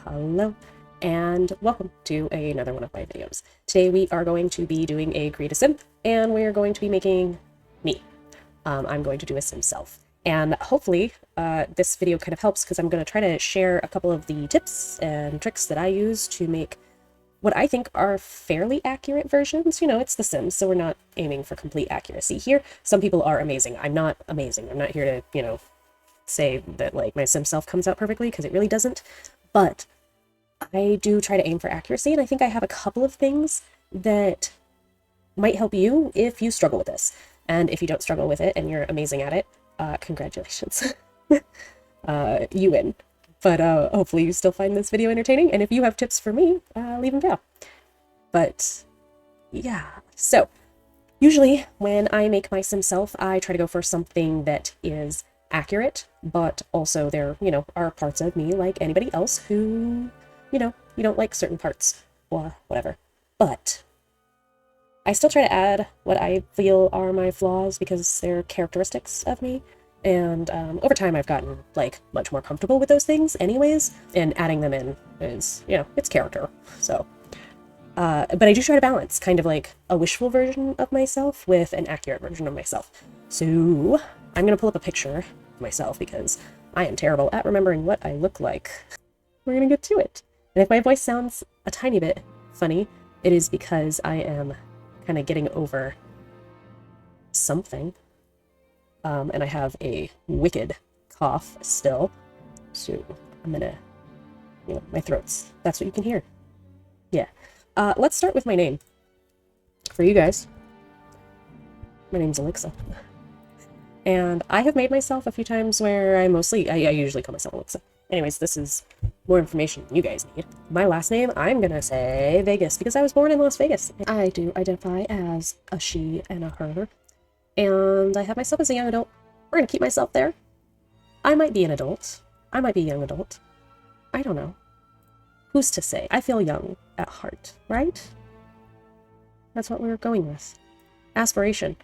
Hello, and welcome to another one of my videos. Today we are going to be doing a create a sim, and we're going to be making me. I'm going to do a sim self. And hopefully this video kind of helps because I'm going to try to share a couple of the tips and tricks that I use to make what I think are fairly accurate versions. You know, it's The Sims, so we're not aiming for complete accuracy here. Some people are amazing. I'm not amazing. I'm not here to, you know, say that like my sim self comes out perfectly because it really doesn't. But I do try to aim for accuracy, and I think I have a couple of things that might help you if you struggle with this. And if you don't struggle with it and you're amazing at it, congratulations. You win. But hopefully you still find this video entertaining, and if you have tips for me, leave them down. But yeah, so usually when I make my sim self, I try to go for something that is accurate, but also there, you know, are parts of me like anybody else who, you know, you don't like certain parts or whatever. But I still try to add what I feel are my flaws because they're characteristics of me. And over time, I've gotten like much more comfortable with those things anyways, and adding them in is, you know, it's character. So, but I do try to balance kind of like a wishful version of myself with an accurate version of myself. So I'm going to pull up a picture of myself because I am terrible at remembering what I look like. We're going to get to it. And if my voice sounds a tiny bit funny, it is because I am kind of getting over something. And I have a wicked cough still. So I'm gonna, you know, my throat's, that's what you can hear. Yeah. Let's start with my name. For you guys, my name's Alexa. And I have made myself a few times where I usually call myself Alexa. Anyways, this is more information you guys need. My last name, I'm gonna say Vegas because I was born in Las Vegas. I do identify as a she and a her. And I have myself as a young adult. We're gonna keep myself there. I might be an adult. I might be a young adult. I don't know. Who's to say? I feel young at heart, right? That's what we're going with. Aspiration.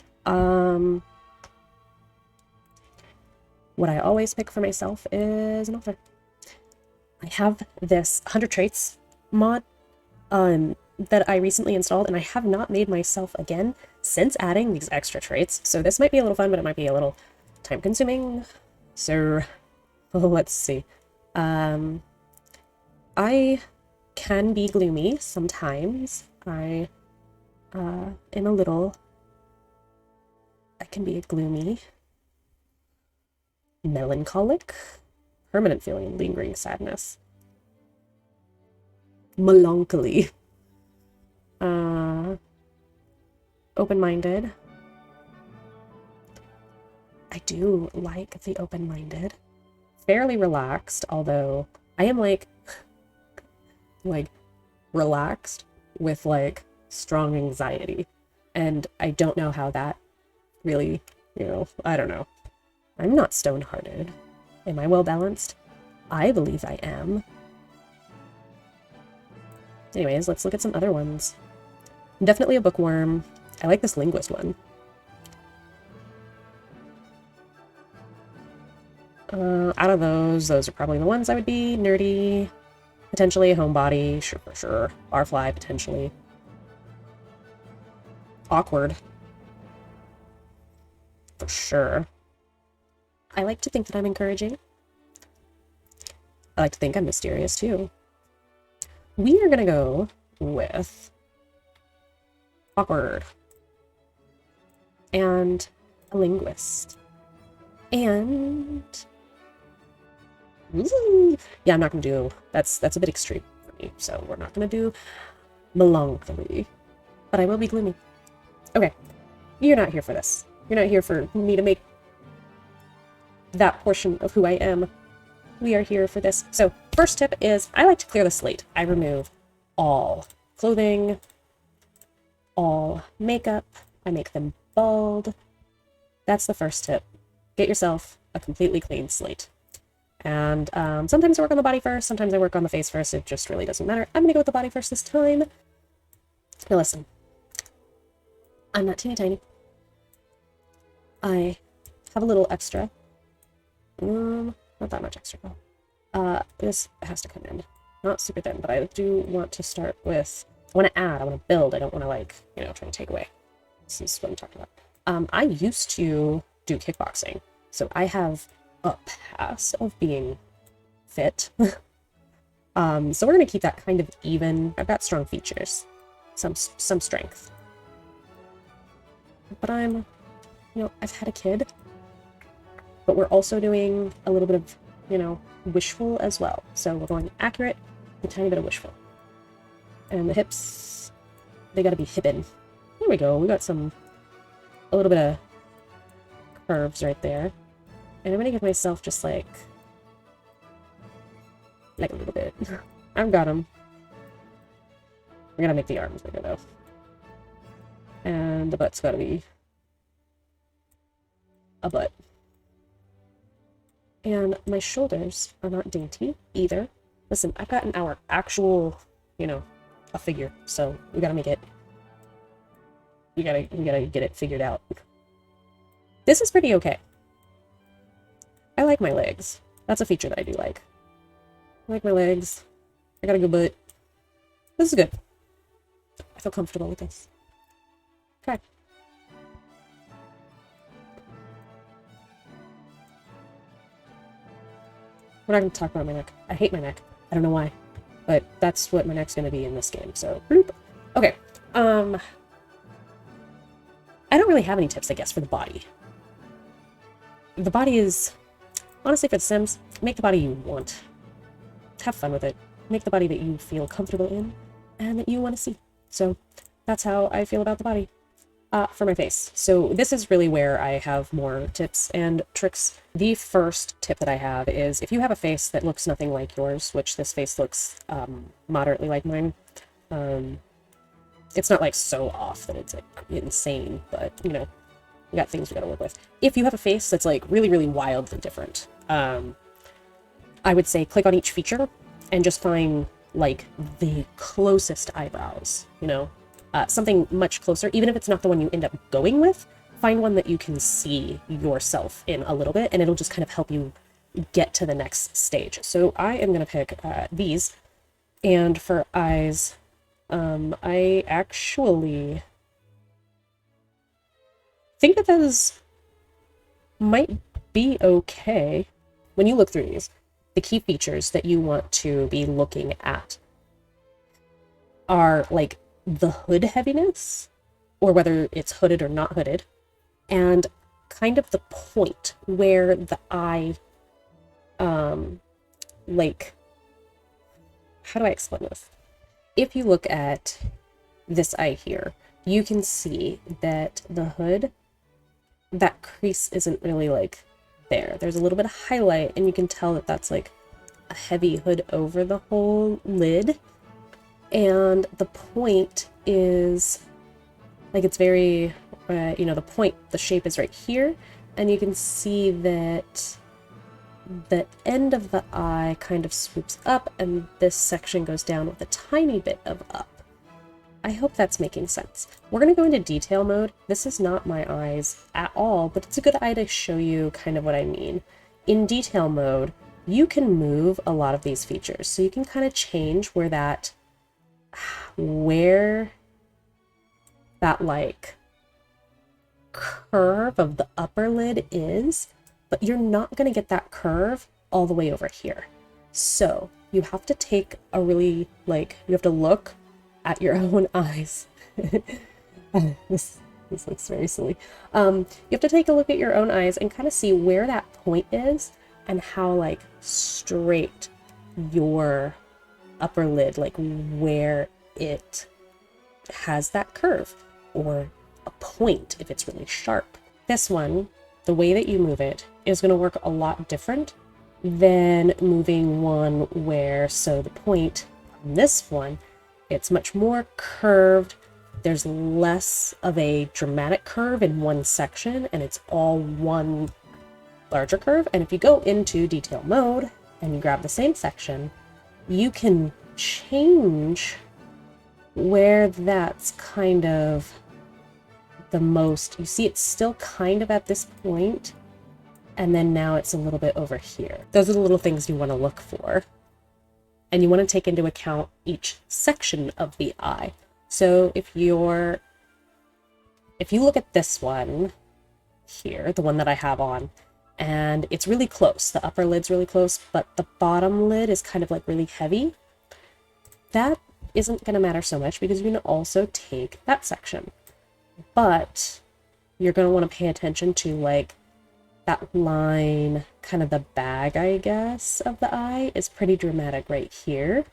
What I always pick for myself is an author. I have this 100 traits mod that I recently installed, and I have not made myself again since adding these extra traits. So this might be a little fun, but it might be a little time consuming. So let's see. I can be gloomy sometimes. I am a little, I can be gloomy, melancholic, permanent feeling, lingering sadness, melancholy, open-minded. I do like the open-minded. Fairly relaxed, although I am like relaxed with like strong anxiety. And I don't know how that really, you know, I don't know. I'm not stone-hearted. Am I well-balanced? I believe I am. Anyways, let's look at some other ones. I'm definitely a bookworm. I like this linguist one. Out of those are probably the ones I would be. Nerdy, potentially a homebody, sure for sure. Barfly, potentially. Awkward. For sure. I like to think that I'm encouraging. I like to think I'm mysterious too. We are gonna go with awkward and a linguist. And yeah, I'm not gonna do that's a bit extreme for me, so we're not gonna do melancholy. But I will be gloomy. Okay, you're not here for this. You're not here for me to make that portion of who I am. We are here for this. So first tip is I like to clear the slate. I remove all clothing, all makeup. I make them bald. That's the first tip. Get yourself a completely clean slate. And sometimes I work on the body first, sometimes I work on the face first. It just really doesn't matter. I'm gonna go with the body first this time. Now listen, I'm not teeny tiny. I have a little extra. Not that much extra. This has to come in. not super thin, but I do want to start with, I want to add, I want to build. I don't want to like, you know, try to take away. This is what I'm talking about. I used to do kickboxing, so I have a past of being fit. So we're going to keep that kind of even. I've got strong features, some strength. But I'm, you know, I've had a kid, but we're also doing a little bit of, you know, wishful as well. So we're going accurate, a tiny bit of wishful. And the hips, they got to be hippin'. There we go. We got a little bit of curves right there. And I'm going to give myself just like a little bit. I've got them. We're going to make the arms bigger though. And the butt's got to be a butt. And my shoulders are not dainty either. Listen, I've gotten our actual, you know, a figure, so we gotta make it. We gotta get it figured out. This is pretty okay. I like my legs. That's a feature that I do like. I like my legs. I got a good butt. This is good. I feel comfortable with this. Okay. We're not going to talk about my neck. I hate my neck. I don't know why. But that's what my neck's going to be in this game, so... Bloop. Okay. I don't really have any tips, I guess, for the body. The body is... Honestly, for The Sims, make the body you want. Have fun with it. Make the body that you feel comfortable in and that you want to see. So, that's how I feel about the body. For my face. So this is really where I have more tips and tricks. The first tip that I have is if you have a face that looks nothing like yours, which this face looks moderately like mine, it's not like so off that it's like insane, but you know, we got things we gotta work with. If you have a face that's like really, really wildly different, I would say click on each feature and just find like the closest eyebrows, you know? Something much closer, even if it's not the one you end up going with, find one that you can see yourself in a little bit, and it'll just kind of help you get to the next stage. So I am going to pick these, and for eyes, I actually think that those might be okay. When you look through these, the key features that you want to be looking at are like the hood heaviness, or whether it's hooded or not hooded, and kind of the point where the eye, like, how do I explain this? If you look at this eye here, you can see that the hood, that crease isn't really like there. There's a little bit of highlight, and you can tell that that's like a heavy hood over the whole lid. And the point is, like, it's very, you know, the point, the shape is right here, and you can see that the end of the eye kind of swoops up, and this section goes down with a tiny bit of up. I hope that's making sense. We're going to go into detail mode. This is not my eyes at all, but it's a good eye to show you kind of what I mean. In detail mode, you can move a lot of these features, so you can kind of change where that like curve of the upper lid is, but you're not going to get that curve all the way over here. So you have to take a really, like, you have to look at your own eyes. This looks very silly. You have to take a look at your own eyes and kind of see where that point is and how like straight your upper lid, like where it has that curve or a point if it's really sharp. This one, the way that you move it is going to work a lot different than moving one where, so the point on this one, it's much more curved. There's less of a dramatic curve in one section, and it's all one larger curve. And if you go into detail mode and you grab the same section, you can change where that's kind of the most. You see it's still kind of at this point, and then now it's a little bit over here. Those are the little things you want to look for. and you want to take into account each section of the eye. So if you look at this one here, the one that I have on, and it's really close, the upper lid's really close, but the bottom lid is kind of like really heavy, that isn't going to matter so much because you can also take that section. But you're going to want to pay attention to like that line, kind of the bag, I guess, of the eye is pretty dramatic right here.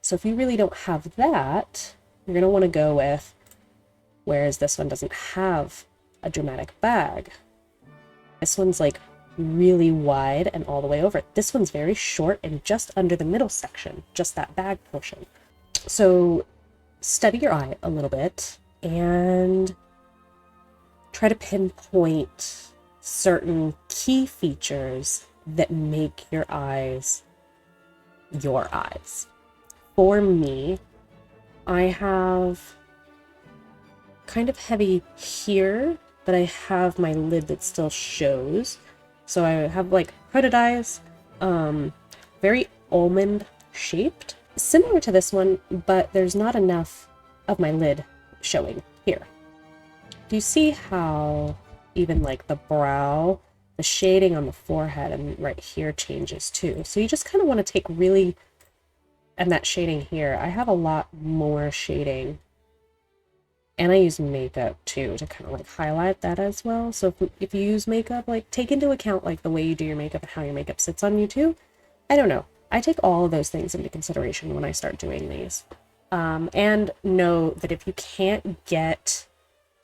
So if you really don't have that, you're going to want to go with, whereas this one doesn't have a dramatic bag. This one's like really wide and all the way over. This one's very short and just under the middle section, just that bag portion. So study your eye a little bit and try to pinpoint certain key features that make your eyes your eyes. For me, I have kind of heavy here, but I have my lid that still shows. So I have like hooded eyes, very almond shaped, similar to this one, but there's not enough of my lid showing here. Do you see how even like the brow, the shading on the forehead and right here changes too? So you just kind of want to take really, and that shading here, I have a lot more shading, and I use makeup too to kind of like highlight that as well. So if you use makeup, like take into account like the way you do your makeup and how your makeup sits on you too. I don't know. I take all of those things into consideration when I start doing these. And know that if you can't get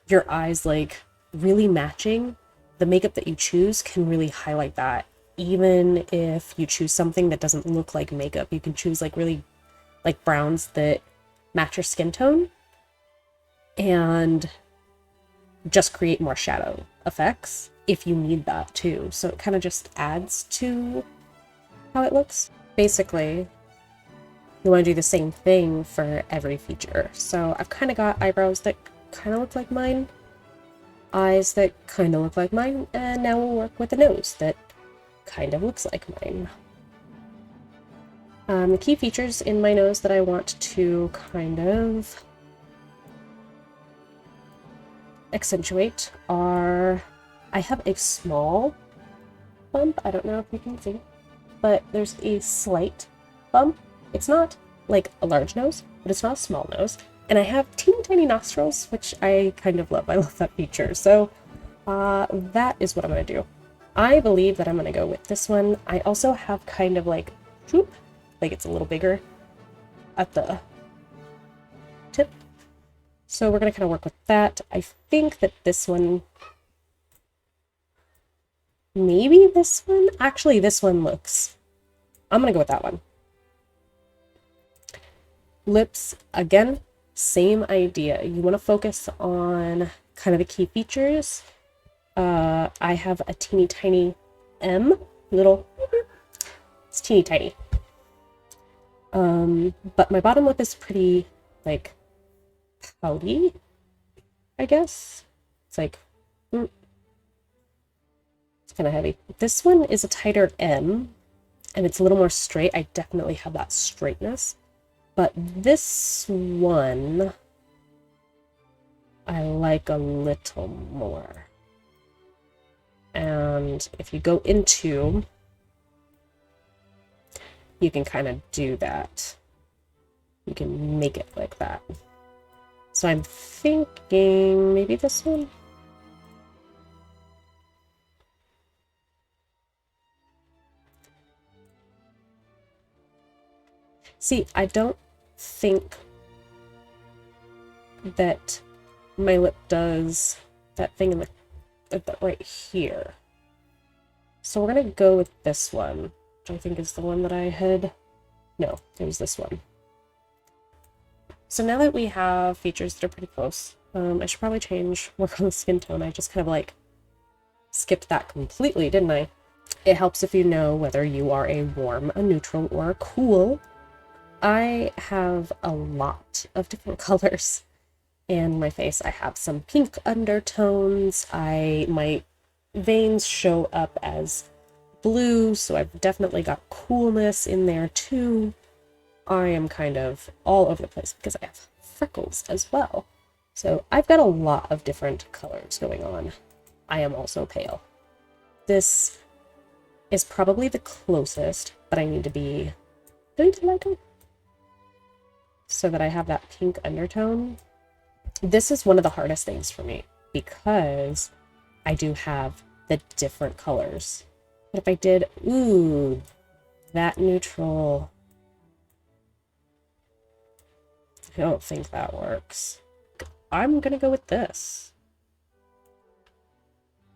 your eyes like really matching, the makeup that you choose can really highlight that. Even if you choose something that doesn't look like makeup, you can choose like really like browns that match your skin tone and just create more shadow effects if you need that too. So it kind of just adds to how it looks. Basically, you want to do the same thing for every feature. So I've kind of got eyebrows that kind of look like mine, eyes that kind of look like mine, and now we'll work with a nose that kind of looks like mine. The key features in my nose that I want to kind of accentuate are, I have a small bump, I don't know if you can see, but there's a slight bump. It's not like a large nose, but it's not a small nose. And I have teeny tiny nostrils, which I kind of love. I love that feature. So that is what I'm going to do. I believe that I'm going to go with this one. I also have kind of like, whoop, like it's a little bigger at the tip. So we're going to kind of work with that. I think that this one, maybe this one, actually this one looks, I'm going to go with that one. Lips, again, same idea. You want to focus on kind of the key features. I have a teeny tiny M, little, it's teeny tiny. But my bottom lip is pretty like pouty, I guess. It's like, it's kind of heavy. This one is a tighter M, and it's a little more straight. I definitely have that straightness. But this one, I like a little more. And if you go into, you can kind of do that. You can make it like that. So I'm thinking maybe this one. See, I don't think that my lip does that thing in the right here. So we're gonna go with this one, which I think is the one that I had. No, it was this one. So now that we have features that are pretty close, I should probably work on the skin tone. I just kind of like skipped that completely, didn't I? It helps if you know whether you are a warm, a neutral, or a cool. I have a lot of different colors in my face. I have some pink undertones. My veins show up as blue, so I've definitely got coolness in there too. I am kind of all over the place because I have freckles as well. So I've got a lot of different colors going on. I am also pale. This is probably the closest, but I need to be lighter so that I have that pink undertone. This is one of the hardest things for me because I do have the different colors. But if I did, ooh, that neutral, I don't think that works. I'm gonna go with this.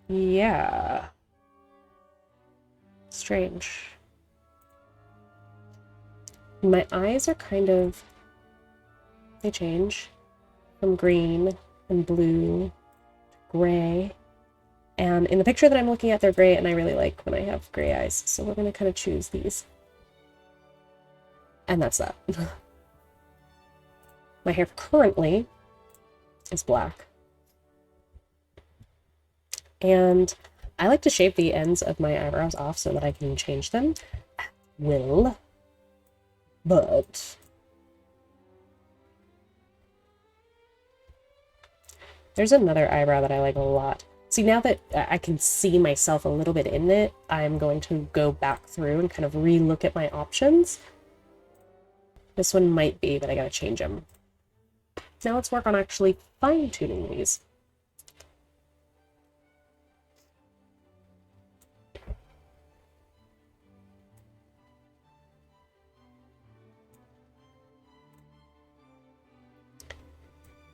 Yeah. Strange. My eyes are kind of, they change from green and blue to gray. And in the picture that I'm looking at, they're gray, and I really like when I have gray eyes. So we're gonna kind of choose these. And that's that. My hair currently is black. And I like to shave the ends of my eyebrows off so that I can change them at will. But there's another eyebrow that I like a lot. See, now that I can see myself a little bit in it, I'm going to go back through and kind of re-look at my options. This one might be, but I gotta change them. Now let's work on actually fine-tuning these.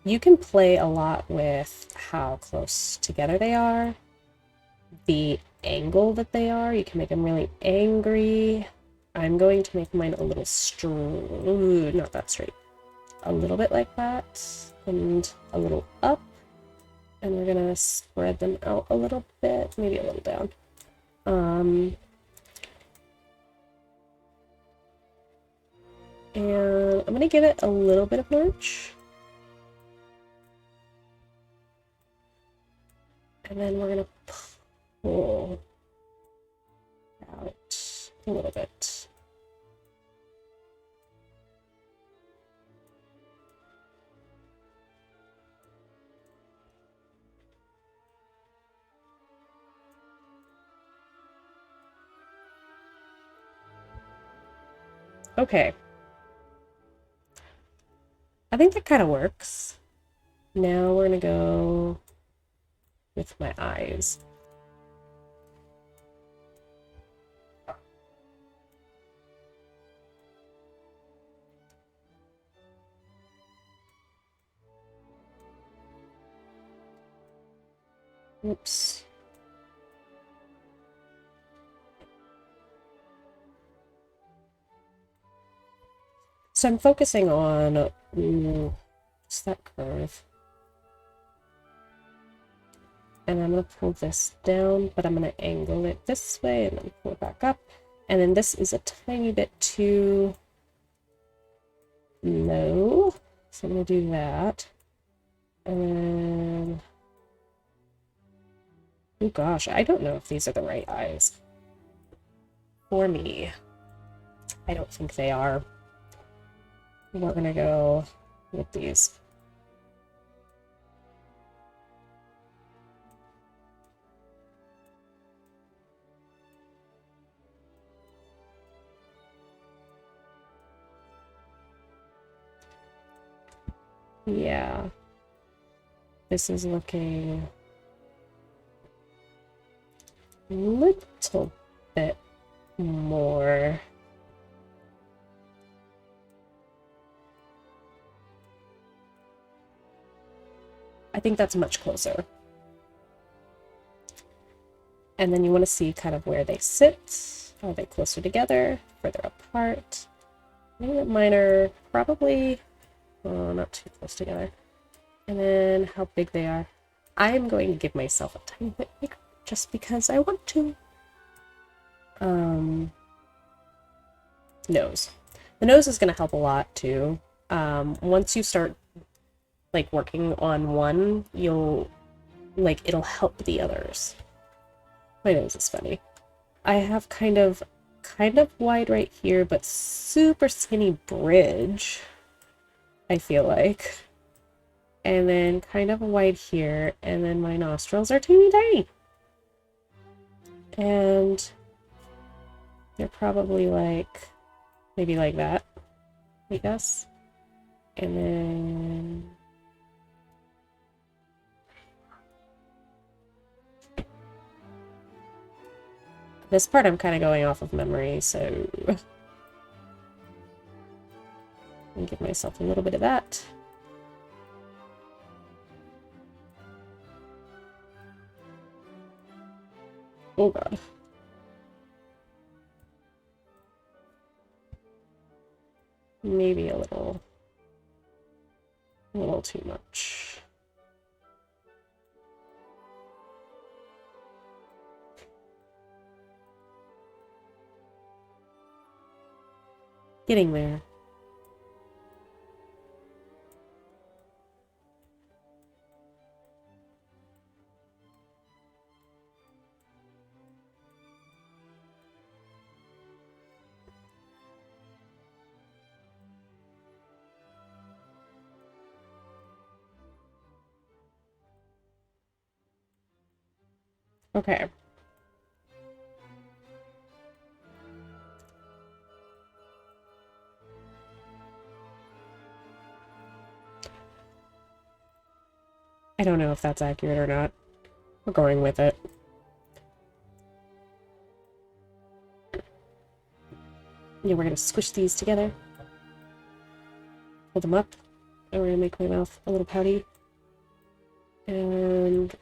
You can play a lot with how close together they are, the angle that they are. You can make them really angry. I'm going to make mine a little straight, not that straight, a little bit like that, and a little up. And we're gonna spread them out a little bit, maybe a little down. And I'm gonna give it a little bit of an arch. And then we're gonna pull out a little bit. Okay. I think that kind of works. Now we're gonna go with my eyes. Oops. So I'm focusing on, just that curve. And I'm going to pull this down, but I'm going to angle it this way and then pull it back up. And then this is a tiny bit too low. So I'm going to do that. And then, oh gosh, I don't know if these are the right eyes for me. I don't think they are. We're going to go with these. Yeah, this is looking a little bit more. I think that's much closer. And then you want to see kind of where they sit. Are they closer together, further apart? I think that mine are probably not too close together. And then how big they are. I'm going to give myself a tiny bit bigger just because I want to. Nose. The nose is going to help a lot too. Once you start like working on one, you'll it'll help the others. My nose is funny. I have kind of kind of wide right here, but super skinny bridge, I feel like. And then kind of wide here, and then my nostrils are teeny tiny. And they're probably like, maybe like that, I guess. And then this part I'm kind of going off of memory, so I'll give myself a little bit of that. Oh god. Maybe a little too much. Getting there. Okay. I don't know if that's accurate or not. We're going with it. Yeah, we're gonna squish these together. Hold them up. And we're gonna make my mouth a little pouty. And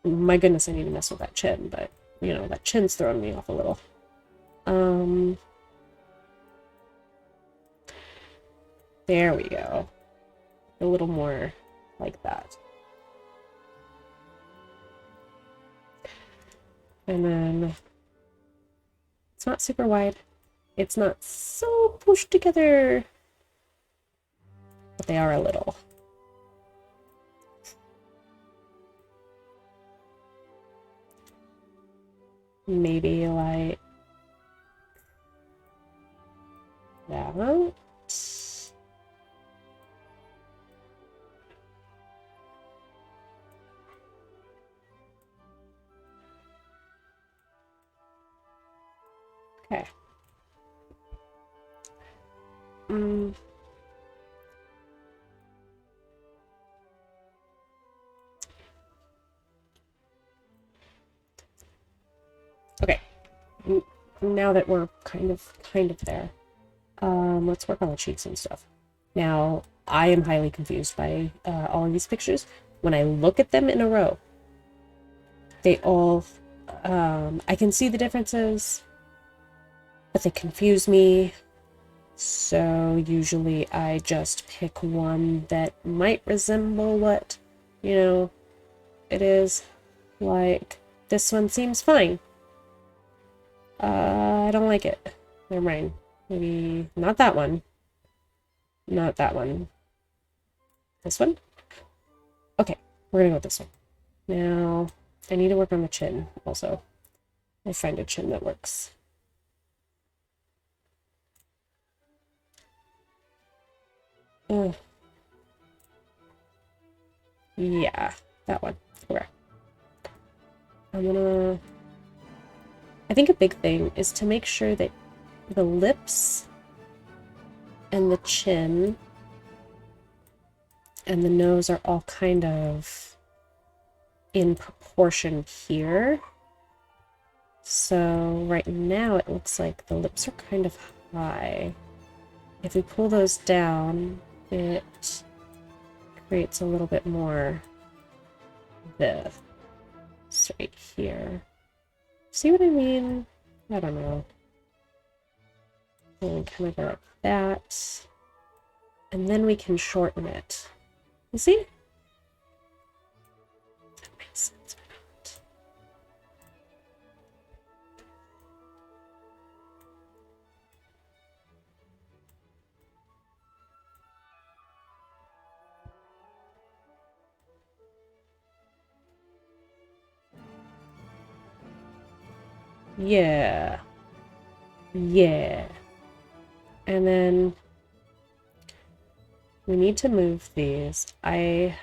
my goodness, I need to mess with that chin, but you know, that chin's throwing me off a little. There we go. A little more like that. And then it's not super wide. It's not so pushed together, but they are a little. Maybe like that. Okay. Okay. Now that we're kind of there, let's work on the cheeks and stuff. Now, I am highly confused by all of these pictures. When I look at them in a row, they all, I can see the differences, but they confuse me. So usually I just pick one that might resemble what, you know, it is. Like, this one seems fine. I don't like it. Never mind. Maybe not that one. Not that one. This one? Okay, we're gonna go with this one. Now, I need to work on the chin also. I find a chin that works. Yeah, that one. Okay. I think a big thing is to make sure that the lips and the chin and the nose are all kind of in proportion here. So right now it looks like the lips are kind of high. If we pull those down, it creates a little bit more this right here. See what I mean? I don't know. And kind of go like that. And then we can shorten it. You see? That makes sense or not? Yeah. Yeah. And then we need to move these. A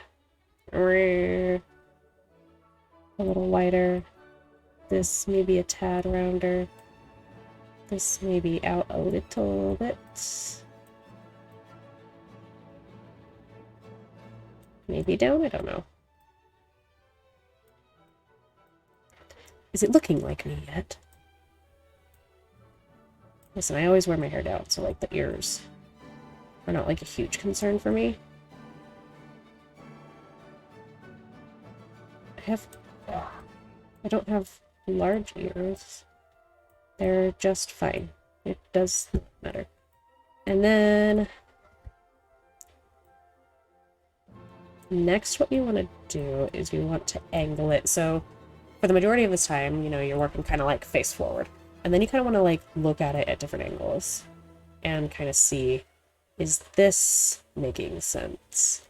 little wider. This maybe a tad rounder. This maybe out a little bit. Maybe down, I don't know. Is it looking like me yet? Listen, I always wear my hair down, so like the ears are not like a huge concern for me. I don't have large ears. They're just fine. It does not matter. And then next what you want to do is you want to angle it. So for the majority of this time, you know, you're working kind of like face forward. And then you kind of want to like look at it at different angles and kind of see, is this making sense?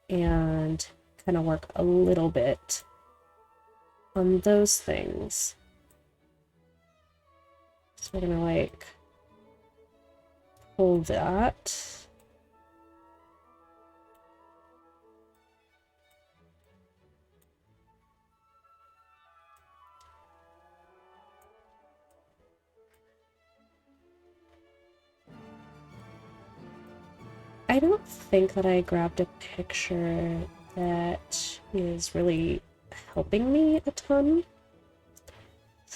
And kind of work a little bit on those things. So we're gonna like pull that. I don't think that I grabbed a picture that is really helping me a ton. I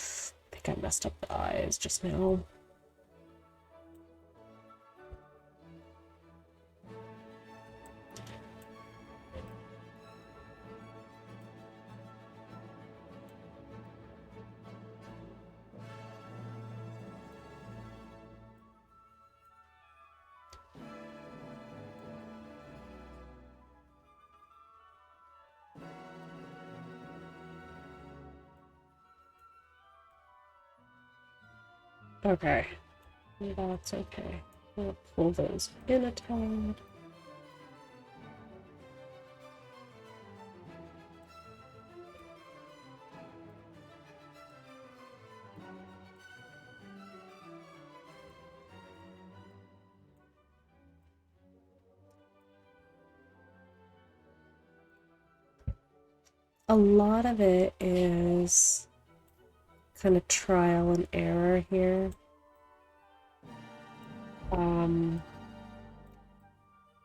think I messed up the eyes just now. Okay, that's okay. I'll pull those in a tad. A lot of it is kind of trial and error here.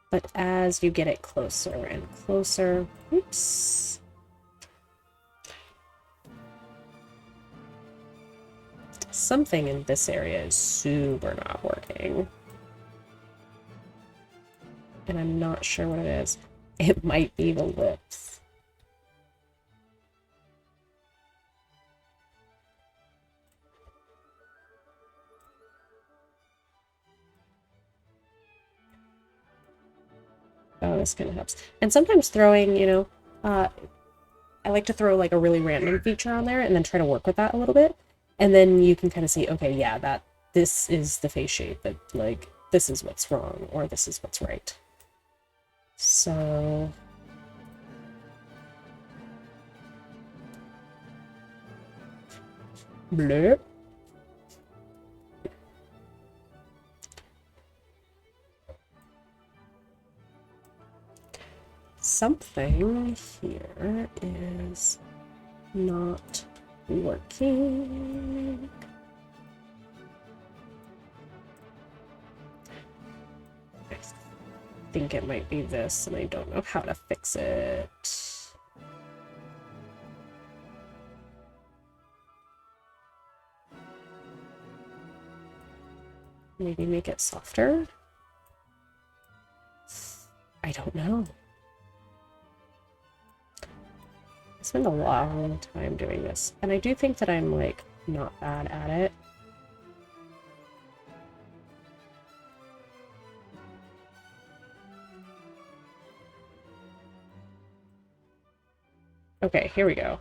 But as you get it closer and closer, oops. Something in this area is super not working. And I'm not sure what it is. It might be the lips. Oh, this kind of helps. And sometimes throwing, you know, I like to throw like a really random feature on there and then try to work with that a little bit. And then you can kind of see, okay, yeah, this is the face shape, that like this is what's wrong or this is what's right. So blurb. Something here is not working. I think it might be this, and I don't know how to fix it. Maybe make it softer? I don't know. I spend a long time doing this, and I do think that I'm like not bad at it. Okay, here we go.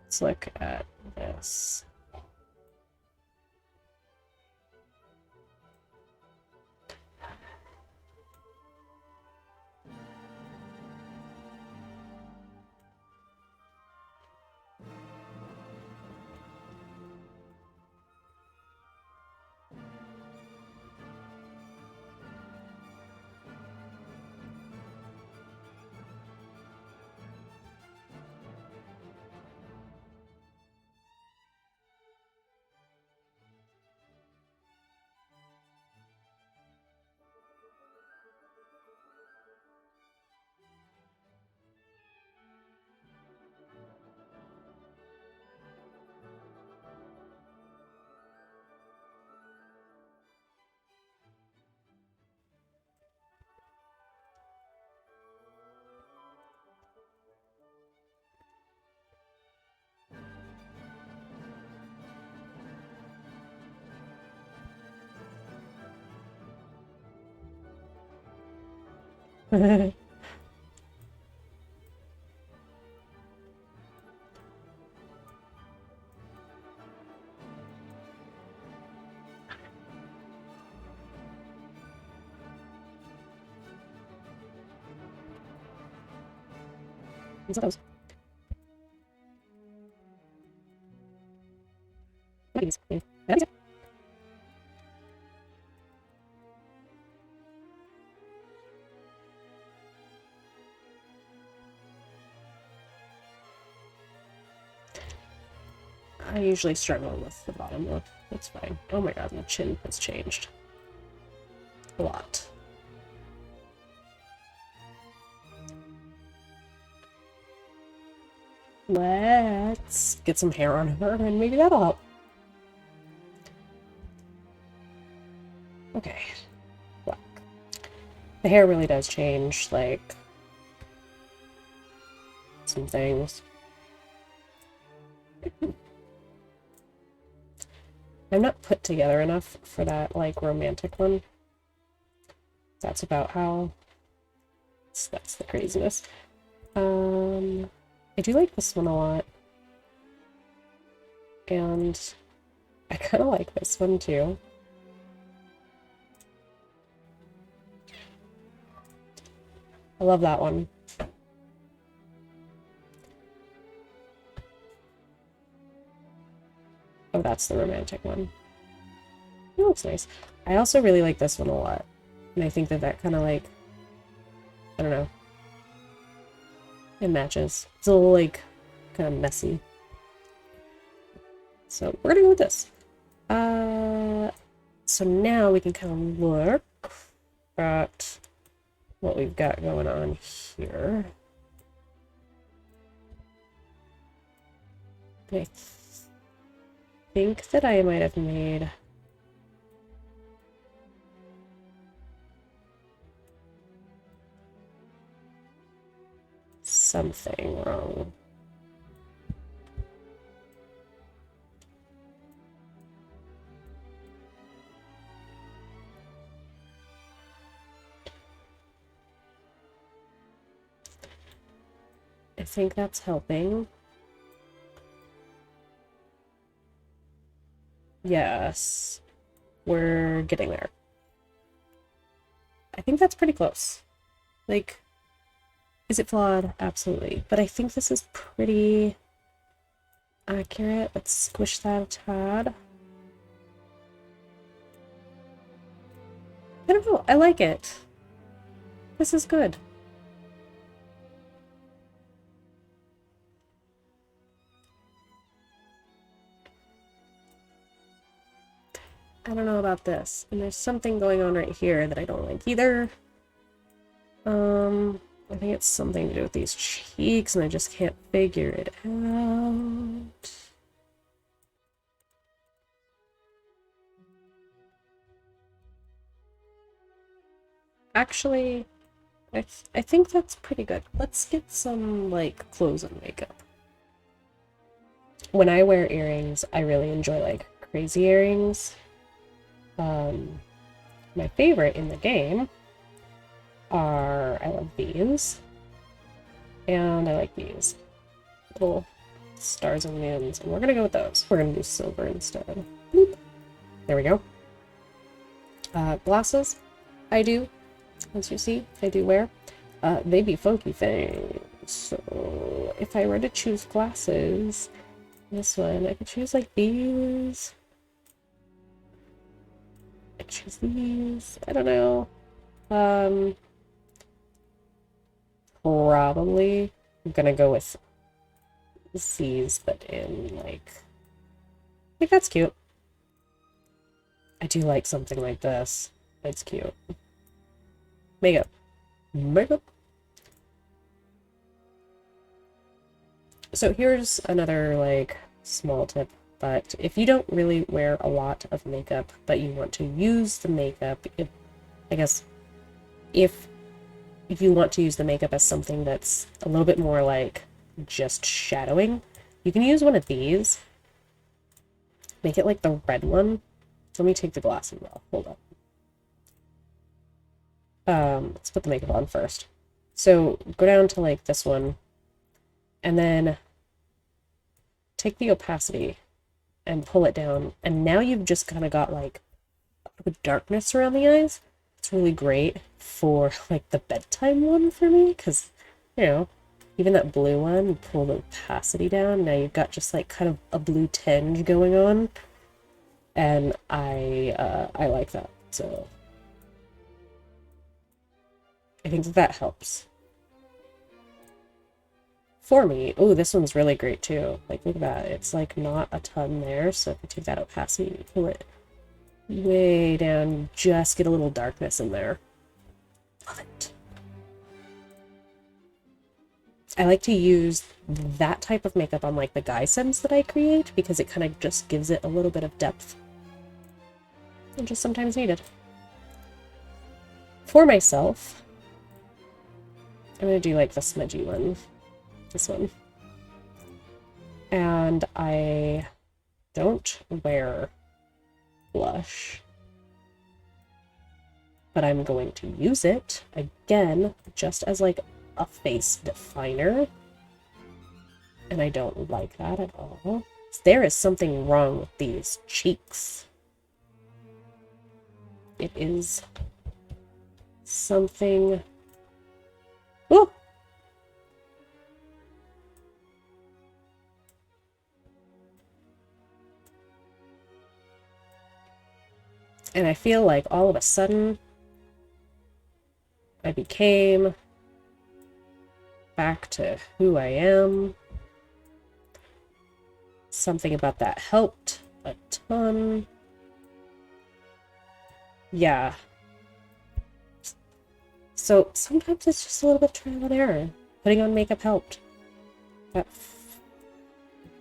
Let's look at this. What's those? Babies. Yeah. Babies. I usually struggle with the bottom look. That's fine. Oh my god, my chin has changed. A lot. Let's get some hair on her and maybe that'll help. Okay. Well, the hair really does change, like, some things. I'm not put together enough for that, like, romantic one. That's about how... That's the craziness. I do like this one a lot. And I kind of like this one, too. I love that one. Oh, that's the romantic one. It looks nice. I also really like this one a lot. And I think that that kind of like, I don't know. It matches. It's a little like, kind of messy. So we're gonna go with this. So now we can kind of look at what we've got going on here. I think that I might have made something wrong. I think that's helping. Yes, we're getting there. I think that's pretty close. Like, is it flawed? Absolutely. But I think this is pretty accurate. Let's squish that a tad. I don't know. I like it. This is good. I don't know about this. And there's something going on right here that I don't like either. I think it's something to do with these cheeks, and I just can't figure it out. Actually, I think that's pretty good. Let's get some, like, clothes and makeup. When I wear earrings, I really enjoy, like, crazy earrings. My favorite in the game are, I love these, and I like these little stars and moons, and we're gonna go with those. We're gonna do silver instead. Boop. There we go. Glasses, I do, as you see, I do wear. They be funky things, so if I were to choose glasses, this one, I could choose like these. I choose these. I don't know. Probably I'm gonna go with these, but in like, I think that's cute. I do like something like this. It's cute. Makeup. Makeup. So here's another like small tip. But if you don't really wear a lot of makeup, but you want to use the makeup, I guess if you want to use the makeup as something that's a little bit more like just shadowing, you can use one of these. Make it like the red one. So let me take the glasses off. Hold up. Let's put the makeup on first. So go down to like this one and then take the opacity and pull it down. And now you've just kind of got like a bit of darkness around the eyes. It's really great for like the bedtime one for me because, you know, even that blue one, you pull the opacity down, now you've got just like kind of a blue tinge going on, and I like that. So I think that helps for me. Oh, this one's really great too. Like look at that, it's like not a ton there. So if you take that opacity and pull it way down, you just get a little darkness in there. Love it. I like to use that type of makeup on like the guy sims that I create because it kind of just gives it a little bit of depth. And just sometimes needed. For myself, I'm going to do like the smudgy one. This one. And I don't wear blush, but I'm going to use it again just as like a face definer, and I don't like that at all. There is something wrong with these cheeks. It is something. Ooh! And I feel like all of a sudden I became back to who I am. Something about that helped a ton. Yeah. So sometimes it's just a little bit trial and error. Putting on makeup helped. That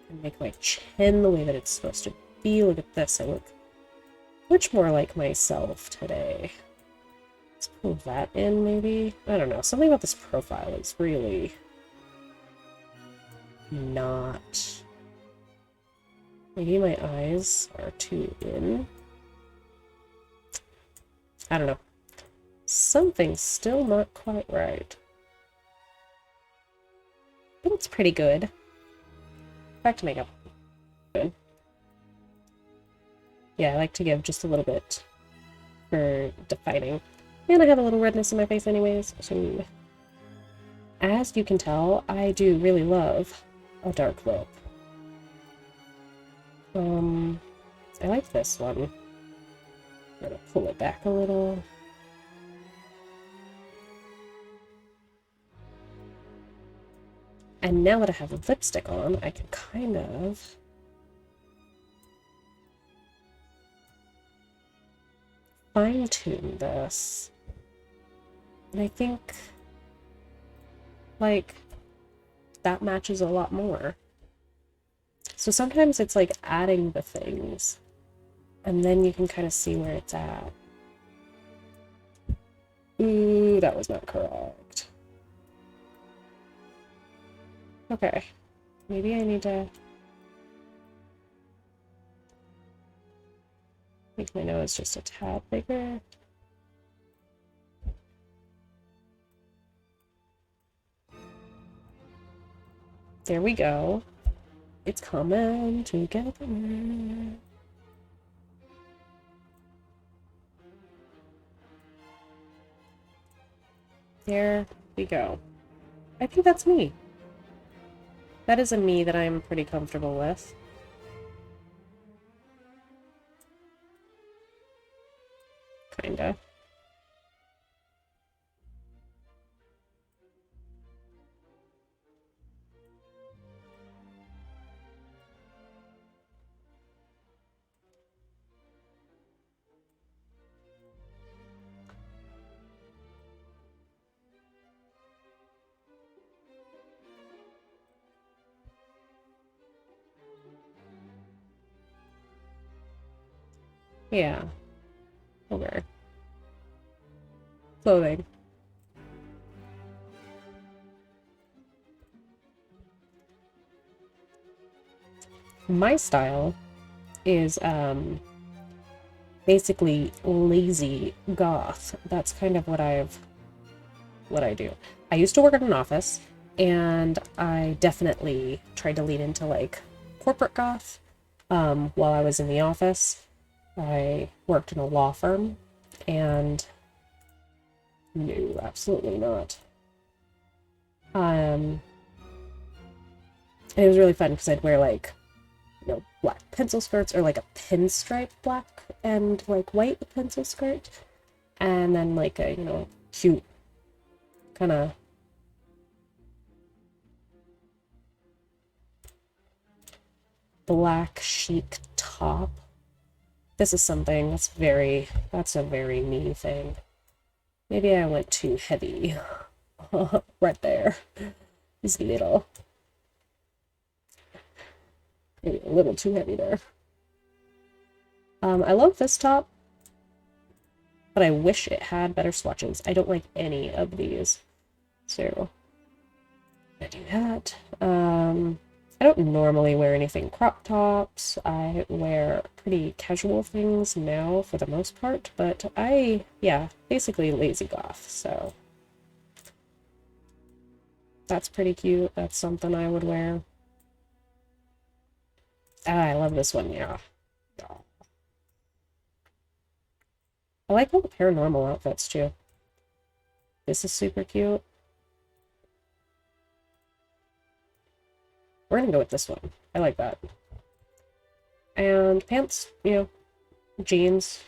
can make my chin the way that it's supposed to be. Look at this. I look much more like myself today. Let's pull that in, maybe? I don't know. Something about this profile is really not... Maybe my eyes are too in. I don't know. Something's still not quite right. But it's pretty good. Back to makeup. Good. Yeah, I like to give just a little bit for defining. And I have a little redness in my face anyways, so... As you can tell, I do really love a dark lip. I like this one. I'm gonna pull it back a little. And now that I have lipstick on, I can kind of... fine-tune this. And I think, like, that matches a lot more. So sometimes it's like adding the things, and then you can kind of see where it's at. Ooh, that was not correct. Okay, maybe I need to make my nose just a tad bigger. There we go. It's coming together. There we go. I think that's me. That is a me that I'm pretty comfortable with. Kinda. Yeah. Okay. Clothing. My style is basically lazy goth. That's kind of what I do. I used to work at an office, and I definitely tried to lean into like corporate goth while I was in the office. I worked in a law firm, and no, absolutely not. And it was really fun because I'd wear like, black pencil skirts or like a pinstripe black and like white pencil skirt, and then like a, cute kind of black chic top. This is something that's a very me thing. Maybe I went too heavy right there. It's maybe a little too heavy there. I love this top, but I wish it had better swatches. I don't like any of these. So I do that. I don't normally wear anything crop tops. I wear pretty casual things now for the most part, but basically lazy goth, so that's pretty cute. That's something I would wear. Ah, I love this one, yeah. I like all the paranormal outfits too. This is super cute. We're gonna go with this one. I like that. And pants, jeans.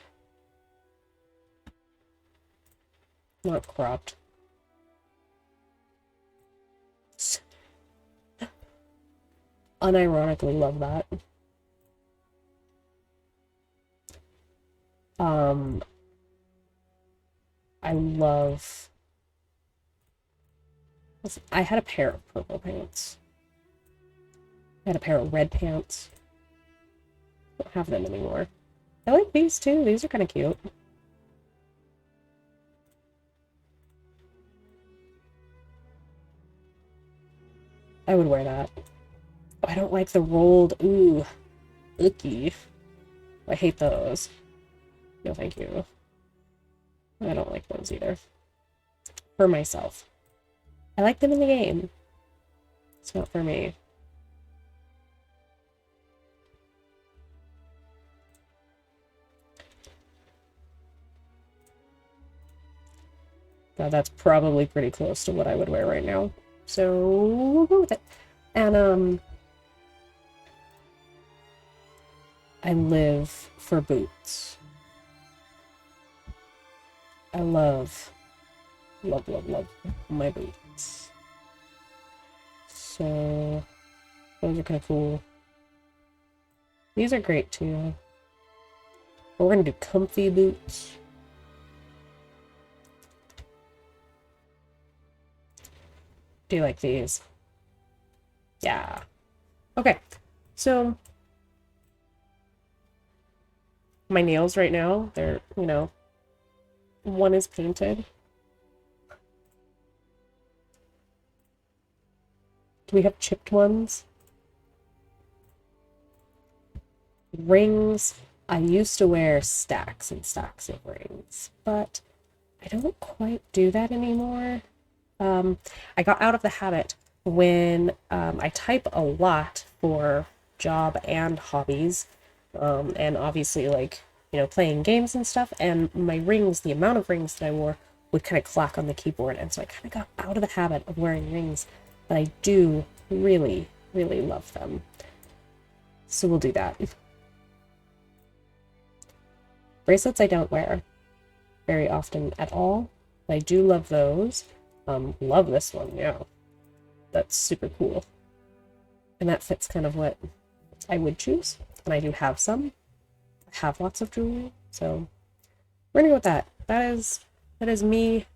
Not cropped. Unironically love that. I love... I had a pair of purple pants. I had a pair of red pants. I don't have them anymore. I like these too. These are kind of cute. I would wear that. Oh, I don't like the rolled. Ooh. Icky. I hate those. No, thank you. I don't like those either. For myself. I like them in the game. It's not for me. God, that's probably pretty close to what I would wear right now. So we'll go with it. And I live for boots. I love my boots. So those are kind of cool. These are great too. But we're gonna do comfy boots. Do you like these? Yeah. Okay. So my nails right now, they're, one is painted. Do we have chipped ones? Rings. I used to wear stacks and stacks of rings, but I don't quite do that anymore. I got out of the habit when I type a lot for job and hobbies, and obviously like, playing games and stuff, and my rings, the amount of rings that I wore would kind of clack on the keyboard, and so I kind of got out of the habit of wearing rings, but I do really, really love them. So we'll do that. Bracelets I don't wear very often at all, but I do love those. Love this one, yeah. That's super cool. And that fits kind of what I would choose. And I do have some. I have lots of jewelry, so we're gonna go with that. That is me,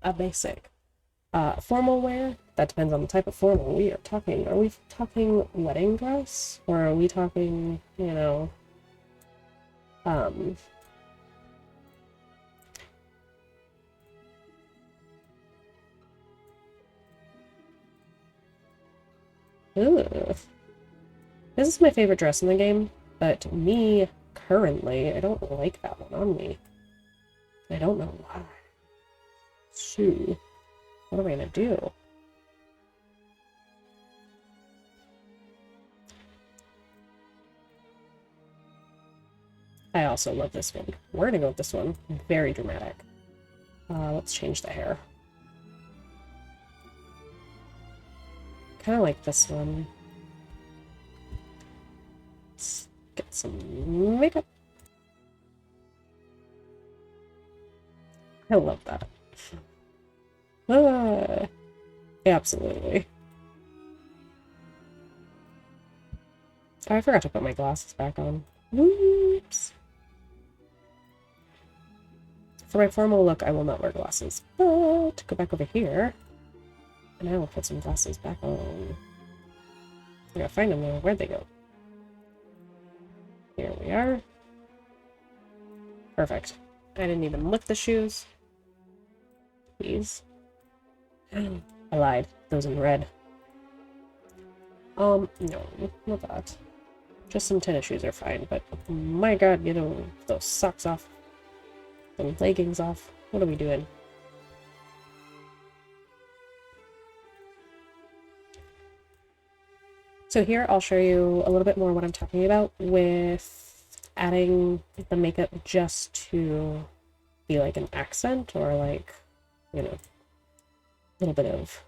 a basic. Formal wear, that depends on the type of formal are we talking wedding dress? Or are we talking, Ooh. This is my favorite dress in the game, but me, currently, I don't like that one on me. I don't know why. So, What am I gonna do? I also love this one. We're gonna go with this one. Very dramatic. Let's change the hair. Kind of like this one. Let's get some makeup. I love that. Absolutely. Oh, I forgot to put my glasses back on. Whoops. For my formal look, I will not wear glasses. But go back over here, and I will put some glasses back on. I gotta find them though. Where'd they go? Here we are. Perfect. I didn't even lift the shoes. Please. I lied. Those in red. No, not that. Just some tennis shoes are fine, but my god, get those socks off. Some leggings off. What are we doing? So here I'll show you a little bit more what I'm talking about with adding the makeup just to be like an accent or like, you know, a little bit of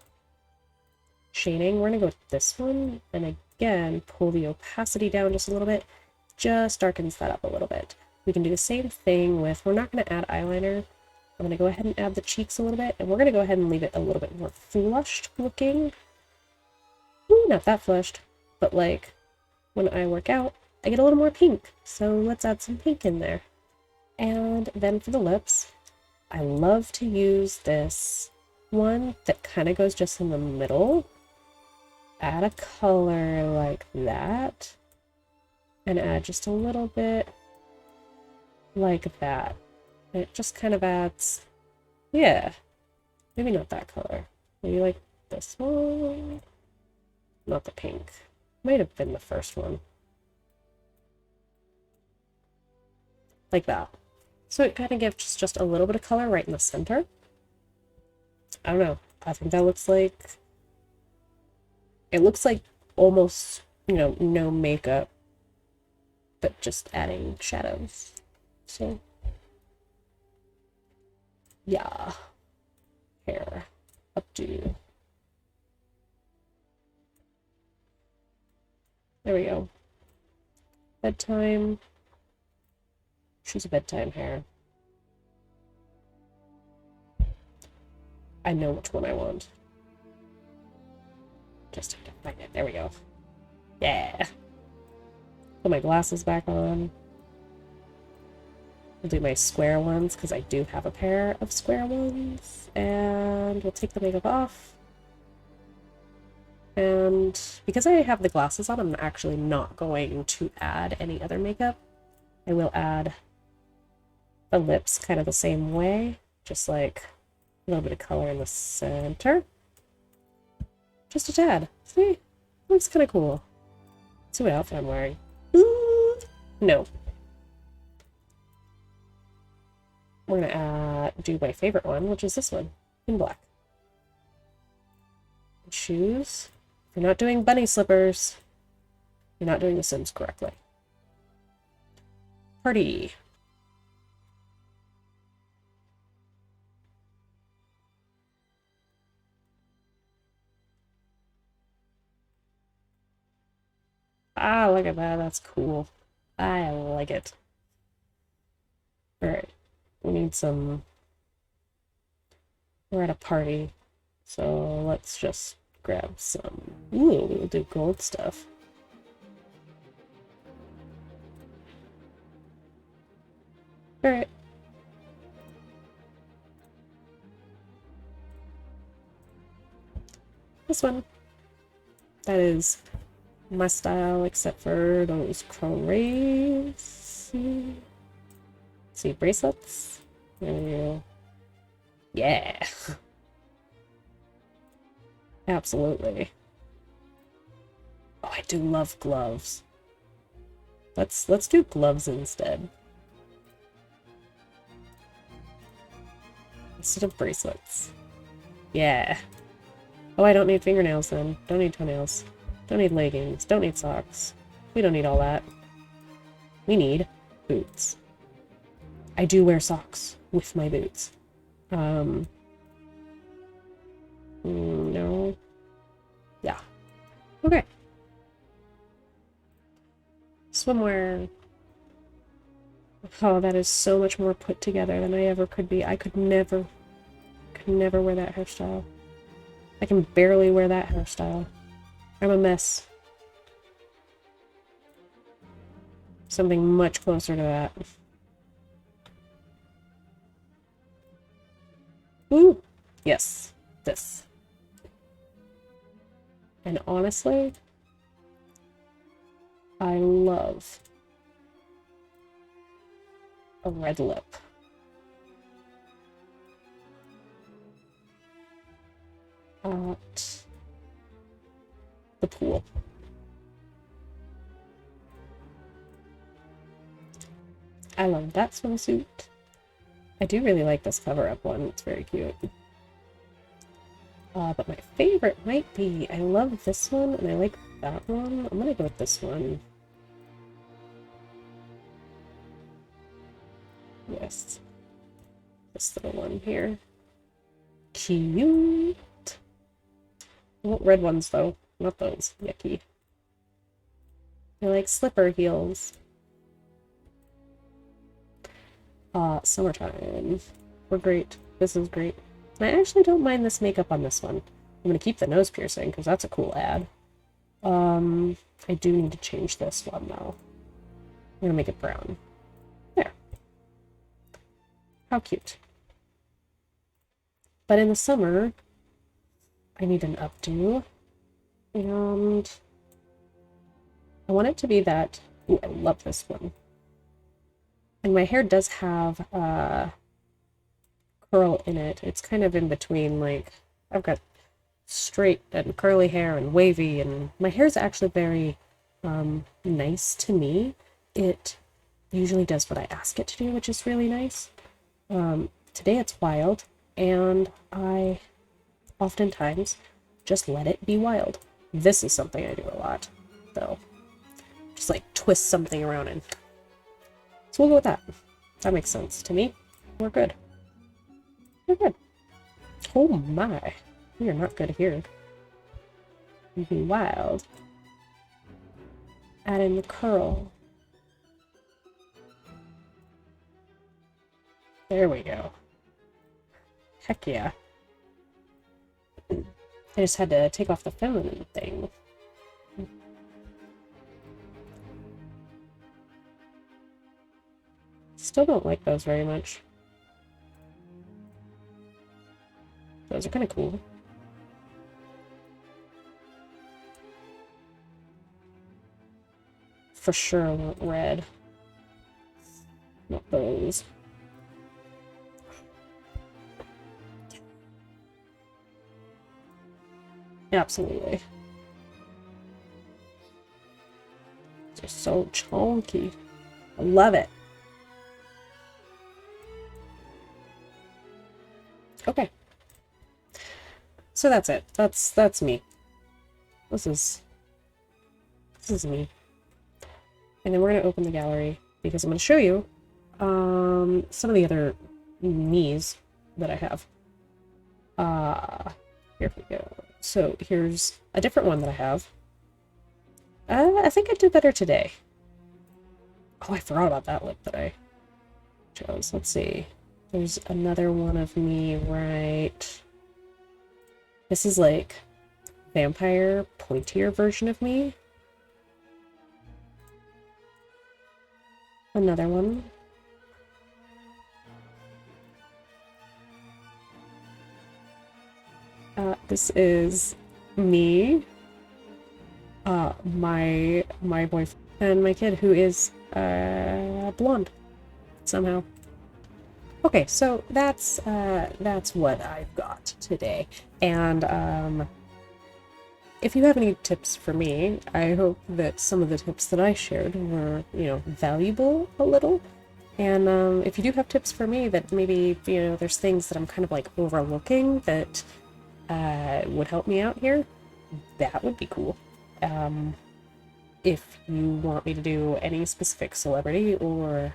shading. We're gonna go with this one and again pull the opacity down just a little bit. Just darkens that up a little bit. We can do the same thing with, we're not going to add eyeliner. I'm going to go ahead and add the cheeks a little bit, and we're going to go ahead and leave it a little bit more flushed looking. Ooh, not that flushed, but like when I work out, I get a little more pink. So let's add some pink in there. And then for the lips, I love to use this one that kind of goes just in the middle. Add a color like that. And add just a little bit like that. It just kind of adds, yeah, maybe not that color. Maybe like this one. Not the pink. Might have been the first one. Like that. So it kind of gives just a little bit of color right in the center. I don't know. I think that looks like, it looks like almost, you know, no makeup, but just adding shadows. So, yeah. Hair updo. There we go. Bedtime. Choose a bedtime hair. I know which one I want. Just have to find it. There we go. Yeah. Put my glasses back on. We'll do my square ones because I do have a pair of square ones. And we'll take the makeup off. And because I have the glasses on, I'm actually not going to add any other makeup. I will add the lips kind of the same way. Just like a little bit of color in the center. Just a tad. See? Looks kind of cool. Let's see what outfit I'm wearing. Ooh, no. We're gonna do my favorite one, which is this one, in black. Shoes. If you're not doing bunny slippers, you're not doing the Sims correctly. Party. Ah, look at that. That's cool. I like it. Alright. We need some... We're at a party. So let's just grab some... Ooh, we'll do gold stuff. Alright. This one. That is my style, except for those crazy... See, bracelets? There we go. Yeah! Absolutely. Oh, I do love gloves. Let's do gloves instead. Instead of bracelets. Yeah. Oh, I don't need fingernails then. Don't need toenails. Don't need leggings. Don't need socks. We don't need all that. We need boots. I do wear socks with my boots. No. Yeah. Okay. Swimwear. Oh, that is so much more put together than I ever could be. I could never wear that hairstyle. I can barely wear that hairstyle. I'm a mess. Something much closer to that. Ooh! Yes. This. And honestly, I love a red lip. At the pool. I love that swimsuit. I do really like this cover-up one. It's very cute. But my favorite might be, I love this one, and I like that one. I'm gonna go with this one. Yes. This little one here. Cute! I want red ones, though. Not those. Yucky. I like slipper heels. Summertime. We're great. This is great. And I actually don't mind this makeup on this one. I'm gonna keep the nose piercing, because that's a cool ad. I do need to change this one, though. I'm gonna make it brown. There. How cute. But in the summer, I need an updo. And I want it to be that... Ooh, I love this one. And my hair does have curl in it. It's kind of in between, like, I've got straight and curly hair and wavy, and my hair is actually very nice to me. It usually does what I ask it to do, which is really nice. Today it's wild, and I oftentimes just let it be wild. This is something I do a lot, though. Just like twist something around and... So we'll go with that. That makes sense to me. We're good. We're good. Oh my. We are not good here. Be wild. Add in the curl. There we go. Heck yeah. I just had to take off the feminine thing. Still don't like those very much. Those are kind of cool. For sure I want red. Not those. Absolutely. They're so chunky. I love it. Okay. So that's it. That's me. This is me. And then we're gonna open the gallery because I'm gonna show you some of the other me's that I have. Here we go. So here's a different one that I have. I think I did better today. Oh, I forgot about that lip that I chose. Let's see. There's another one of me, right? This is like vampire, pointier version of me. Another one. This is me, my boyfriend, and my kid, who is blonde somehow. Okay, so that's what I've got today, and if you have any tips for me, I hope that some of the tips that I shared were, valuable a little. And if you do have tips for me that maybe, there's things that I'm kind of like overlooking that would help me out here, that would be cool. If you want me to do any specific celebrity or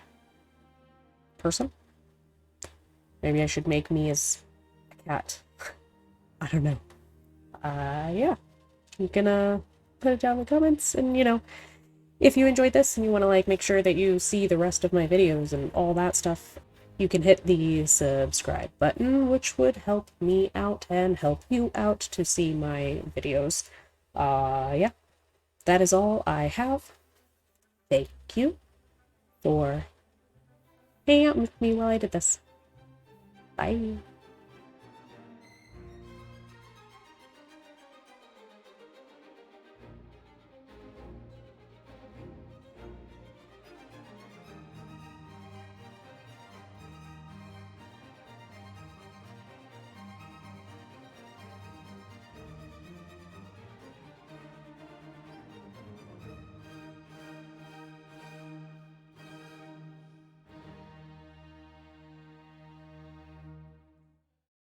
person, maybe I should make me as a cat. I don't know. Yeah. You can put it down in the comments, and if you enjoyed this and you want to like make sure that you see the rest of my videos and all that stuff, you can hit the subscribe button, which would help me out and help you out to see my videos. Yeah, that is all I have. Thank you for hanging out with me while I did this. Bye.